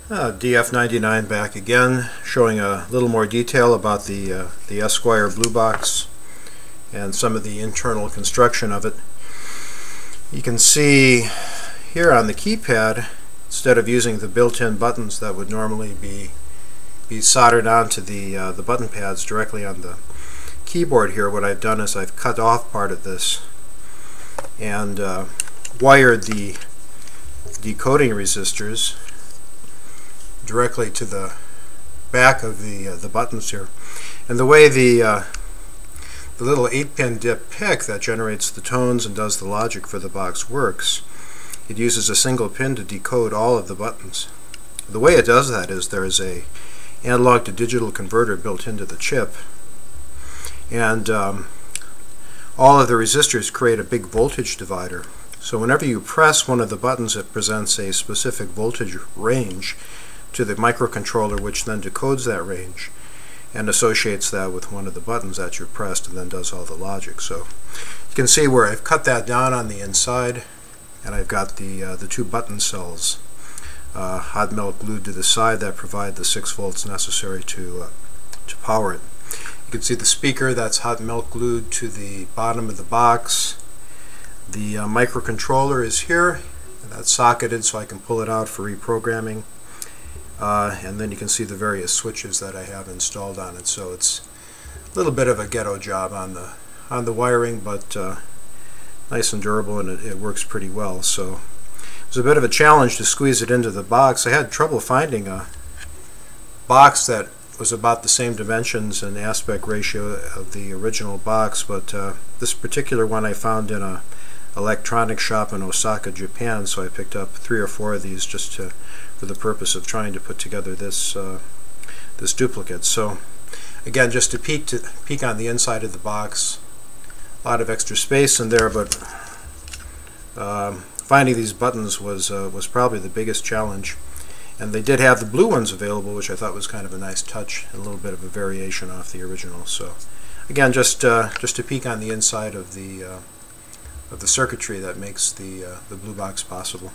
DF99 back again, showing a little more detail about the Esquire blue box and some of the internal construction of it. You can see here on the keypad, instead of using the built-in buttons that would normally be soldered onto the button pads directly on the keyboard here, what I've done is I've cut off part of this and wired the decoding resistors directly to the back of the buttons here. And the way the little 8-pin dip pick that generates the tones and does the logic for the box works, it uses a single pin to decode all of the buttons. The way it does that is there is a analog to digital converter built into the chip, and all of the resistors create a big voltage divider. So whenever you press one of the buttons, it presents a specific voltage range to the microcontroller, which then decodes that range and associates that with one of the buttons that you pressed and then does all the logic. So you can see where I've cut that down on the inside, and I've got the two button cells hot melt glued to the side that provide the 6 volts necessary to power it. You can see the speaker that's hot melt glued to the bottom of the box. The microcontroller is here, and that's socketed so I can pull it out for reprogramming. And then you can see the various switches that I have installed on it. So it's a little bit of a ghetto job on the wiring, but nice and durable, and it works pretty well. So it was a bit of a challenge to squeeze it into the box. I had trouble finding a box that was about the same dimensions and aspect ratio of the original box, but this particular one I found in a electronics shop in Osaka, Japan, so I picked up 3 or 4 of these just for the purpose of trying to put together this this duplicate. So again, just to peek on the inside of the box, a lot of extra space in there, but finding these buttons was probably the biggest challenge. And they did have the blue ones available, which I thought was kind of a nice touch, a little bit of a variation off the original. So again, just to peek on the inside of the circuitry that makes the blue box possible.